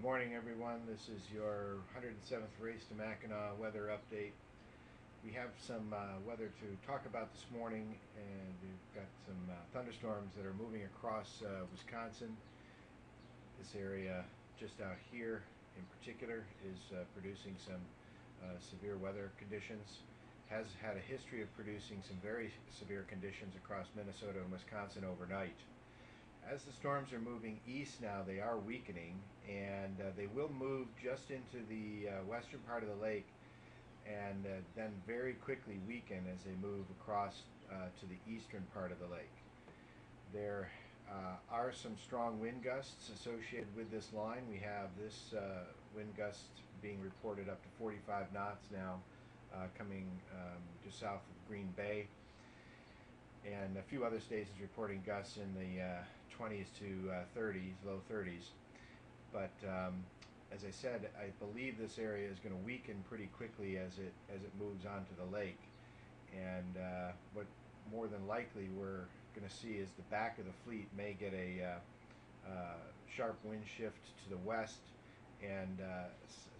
Good morning, everyone. This is your 107th Race to Mackinac weather update. We have some weather to talk about this morning, and we've got some thunderstorms that are moving across Wisconsin. This area just out here in particular is producing some severe weather conditions. Has had a history of producing some very severe conditions across Minnesota and Wisconsin overnight. As the storms are moving east now, they are weakening, and they will move just into the western part of the lake and then very quickly weaken as they move across to the eastern part of the lake. There are some strong wind gusts associated with this line. We have this wind gust being reported up to 45 knots now, coming just south of Green Bay. And a few other stations reporting gusts in the 20s to 30s, low 30s. But as I said, I believe this area is going to weaken pretty quickly as it moves onto the lake. And what more than likely we're going to see is the back of the fleet may get a sharp wind shift to the west, and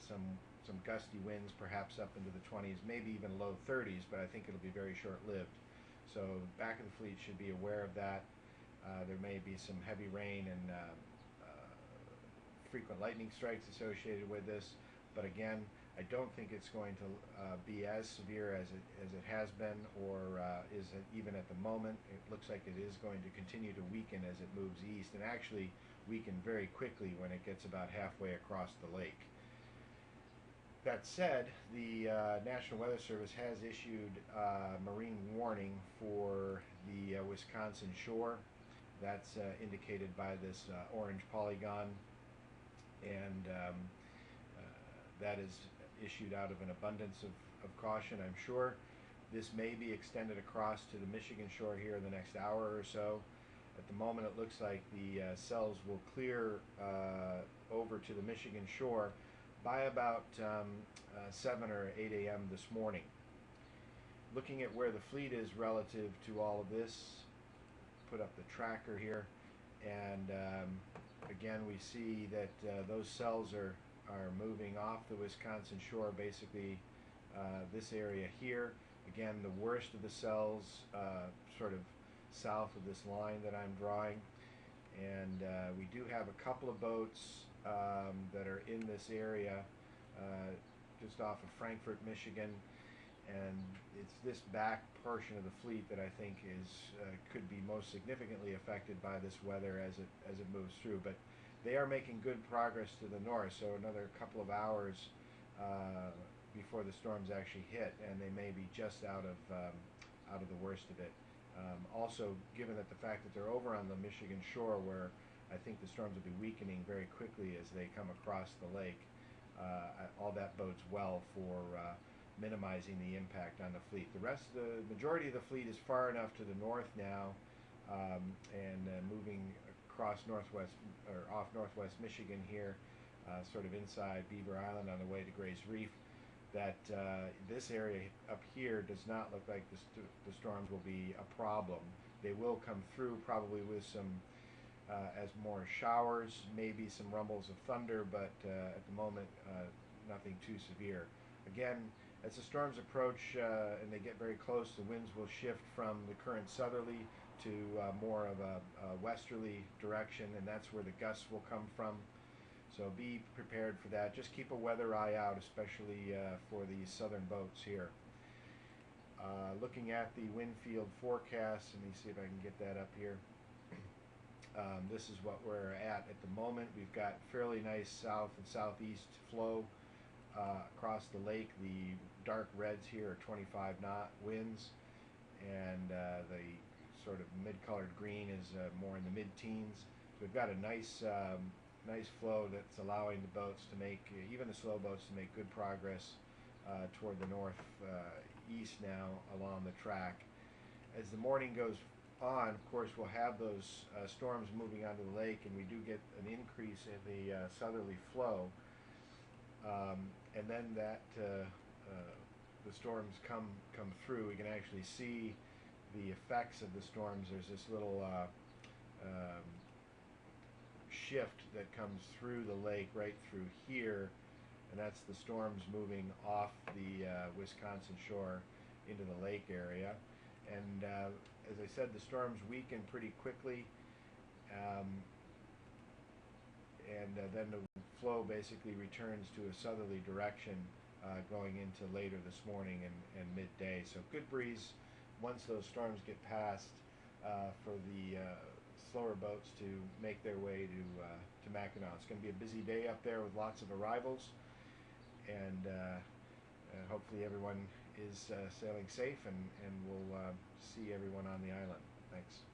some gusty winds perhaps up into the 20s, maybe even low 30s, but I think it'll be very short-lived. So back of the fleet should be aware of that. There may be some heavy rain and frequent lightning strikes associated with this, but again, I don't think it's going to be as severe as it has been, or is it even at the moment. It looks like it is going to continue to weaken as it moves east, and actually weaken very quickly when it gets about halfway across the lake. That said, the National Weather Service has issued a marine warning for the Wisconsin shore. That's indicated by this orange polygon, and that is issued out of an abundance of caution, I'm sure. This may be extended across to the Michigan shore here in the next hour or so. At the moment, it looks like the cells will clear over to the Michigan shore by about 7 or 8 a.m. this morning. Looking at where the fleet is relative to all of this, put up the tracker here, and again we see that those cells are moving off the Wisconsin shore, basically this area here. Again, the worst of the cells sort of south of this line that I'm drawing, and we do have a couple of boats that are in this area just off of Frankfort, Michigan, and it's this back portion of the fleet that I think is could be most significantly affected by this weather as it moves through. But they are making good progress to the north, so another couple of hours before the storms actually hit, and they may be just out of the worst of it. Also, given that the fact that they're over on the Michigan shore, where I think the storms will be weakening very quickly as they come across the lake, all that bodes well for minimizing the impact on the fleet. The majority of the fleet is far enough to the north now, and moving across northwest, or off northwest Michigan here, sort of inside Beaver Island on the way to Gray's Reef, that this area up here does not look like the storms will be a problem. They will come through probably with some as more showers, maybe some rumbles of thunder, but at the moment nothing too severe. Again, as the storms approach and they get very close, the winds will shift from the current southerly to more of a westerly direction, and that's where the gusts will come from. So be prepared for that. Just keep a weather eye out, especially for these southern boats here. Looking at the wind field forecast, let me see if I can get that up here. This is what we're at the moment. We've got fairly nice south and southeast flow across the lake. The dark reds here are 25-knot winds, and the sort of mid-colored green is more in the mid-teens. So we've got a nice flow that's allowing the boats to make, even the slow boats, to make good progress toward the northeast now along the track. As the morning goes on, of course, we'll have those storms moving onto the lake, and we do get an increase in the southerly flow, and then that the storms come through. We can actually see the effects of the storms. There's this little shift that comes through the lake right through here, and that's the storms moving off the Wisconsin shore into the lake area. And as I said, the storms weaken pretty quickly, and then the flow basically returns to a southerly direction going into later this morning and midday. So good breeze once those storms get past for the slower boats to make their way to Mackinac. It's going to be a busy day up there with lots of arrivals, and hopefully everyone is sailing safe, and we'll see everyone on the island. Thanks.